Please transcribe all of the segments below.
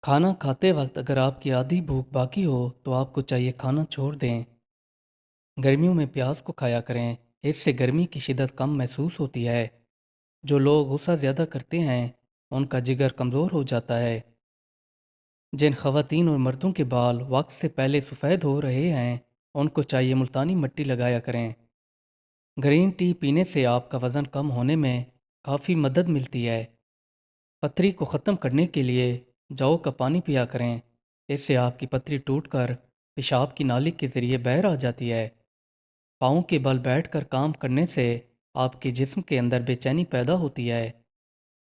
खाना खाते वक्त अगर आपकी आधी भूख बाकी हो तो आपको चाहिए खाना छोड़ दें। गर्मियों में प्याज को खाया करें, इससे गर्मी की शिद्दत कम महसूस होती है। जो लोग गुस्सा ज़्यादा करते हैं उनका जिगर कमज़ोर हो जाता है। जिन खवातीन और मर्दों के बाल वक्त से पहले सफ़ेद हो रहे हैं उनको चाहिए मुल्तानी मिट्टी लगाया करें। ग्रीन टी पीने से आपका वज़न कम होने में काफ़ी मदद मिलती है। पथरी को ख़त्म करने के लिए जौ का पानी पिया करें, इससे आपकी पथरी टूटकर पेशाब की नाली के ज़रिए बाहर आ जाती है। पाँव के बल बैठकर काम करने से आपके जिस्म के अंदर बेचैनी पैदा होती है।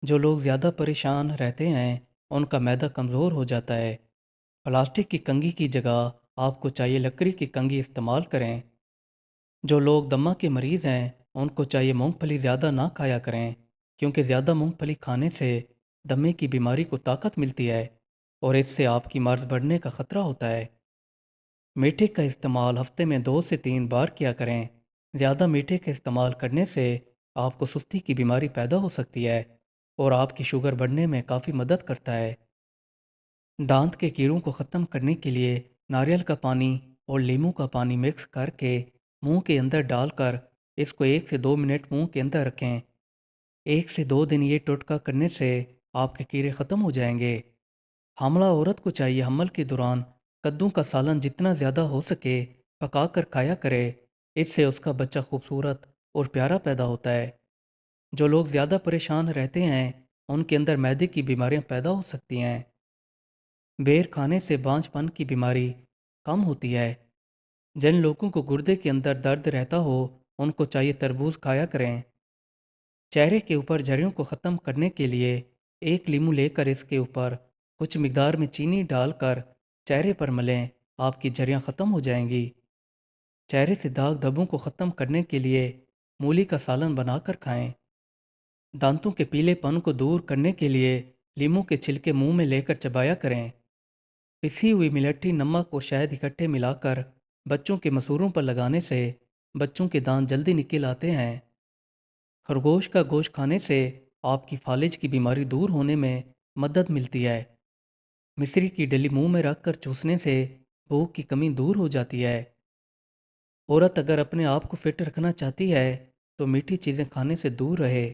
जो लोग ज़्यादा परेशान रहते हैं उनका मैदा कमज़ोर हो जाता है। प्लास्टिक की कंघी की जगह आपको चाहिए लकड़ी की कंघी इस्तेमाल करें। जो लोग दमा के मरीज़ हैं उनको चाहिए मूंगफली ज़्यादा ना खाया करें, क्योंकि ज़्यादा मूंगफली खाने से दमे की बीमारी को ताकत मिलती है और इससे आपकी मर्ज़ बढ़ने का ख़तरा होता है। मीठे का इस्तेमाल हफ्ते में 2 से 3 बार किया करें। ज़्यादा मीठे का इस्तेमाल करने से आपको सुस्ती की बीमारी पैदा हो सकती है और आपकी शुगर बढ़ने में काफ़ी मदद करता है। दांत के कीड़ों को ख़त्म करने के लिए नारियल का पानी और नींबू का पानी मिक्स करके मुंह के अंदर डालकर इसको 1 से 2 मिनट मुंह के अंदर रखें। 1 से 2 दिन ये टोटका करने से आपके कीड़े ख़त्म हो जाएंगे। हामला औरत को चाहिए हमल के दौरान कद्दू का सालन जितना ज़्यादा हो सके पका कर खाया करे, इससे उसका बच्चा खूबसूरत और प्यारा पैदा होता है। जो लोग ज़्यादा परेशान रहते हैं उनके अंदर मैदे की बीमारियां पैदा हो सकती हैं। बेर खाने से बांझपन की बीमारी कम होती है। जिन लोगों को गुर्दे के अंदर दर्द रहता हो उनको चाहिए तरबूज खाया करें। चेहरे के ऊपर झुर्रियों को ख़त्म करने के लिए एक लीमू लेकर इसके ऊपर कुछ मिकदार में चीनी डालकर चेहरे पर मलें, आपकी झुर्रियाँ ख़त्म हो जाएंगी। चेहरे से दाग धब्बों को ख़त्म करने के लिए मूली का सालन बनाकर खाएं। दांतों के पीलेपन को दूर करने के लिए लीमू के छिलके मुंह में लेकर चबाया करें। पिसी हुई मिलट्ठी नमक और शहद इकट्ठे मिलाकर बच्चों के मसूरों पर लगाने से बच्चों के दांत जल्दी निकल आते हैं। खरगोश का गोश्त खाने से आपकी फालिज की बीमारी दूर होने में मदद मिलती है। मिश्री की डली मुंह में रखकर चूसने से भूख की कमी दूर हो जाती है। औरत अगर अपने आप को फिट रखना चाहती है तो मीठी चीज़ें खाने से दूर रहे।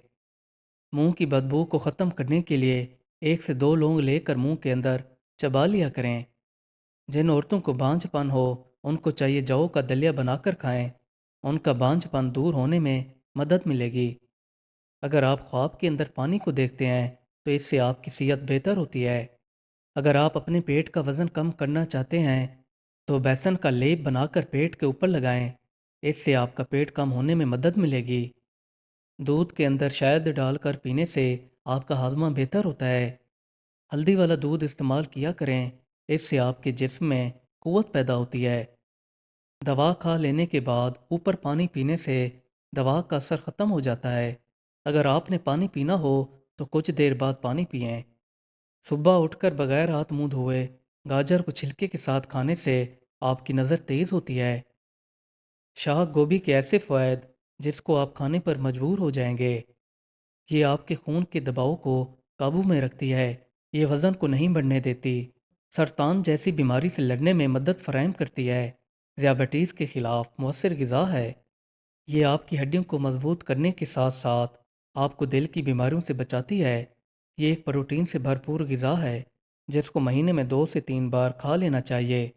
मुंह की बदबू को ख़त्म करने के लिए 1 से 2 लौंग लेकर मुंह के अंदर चबा लिया करें। जिन औरतों को बांझपन हो उनको चाहिए जौ का दलिया बनाकर खाएं, उनका बांझपन दूर होने में मदद मिलेगी। अगर आप ख्वाब के अंदर पानी को देखते हैं तो इससे आपकी सेहत बेहतर होती है। अगर आप अपने पेट का वज़न कम करना चाहते हैं तो बेसन का लेप बनाकर पेट के ऊपर लगाएं, इससे आपका पेट कम होने में मदद मिलेगी। दूध के अंदर शहद डालकर पीने से आपका हाजमा बेहतर होता है। हल्दी वाला दूध इस्तेमाल किया करें, इससे आपके जिस्म में कुव्वत पैदा होती है। दवा खा लेने के बाद ऊपर पानी पीने से दवा का असर ख़त्म हो जाता है। अगर आपने पानी पीना हो तो कुछ देर बाद पानी पिएं। सुबह उठकर बगैर हाथ मुंह धोए गाजर को छिलके के साथ खाने से आपकी नज़र तेज़ होती है। शाह गोभी के ऐसे फ़वाद जिसको आप खाने पर मजबूर हो जाएंगे। ये आपके खून के दबाव को काबू में रखती है, ये वज़न को नहीं बढ़ने देती। सरतान जैसी बीमारी से लड़ने में मदद फराहम करती है। ज़ियाबिटीज़ के ख़िलाफ़ मौसर ग़िज़ा है। ये आपकी हड्डियों को मजबूत करने के साथ साथ आपको दिल की बीमारियों से बचाती है। ये एक प्रोटीन से भरपूर ग़िज़ा है जिसको महीने में 2 से 3 बार खा लेना चाहिए।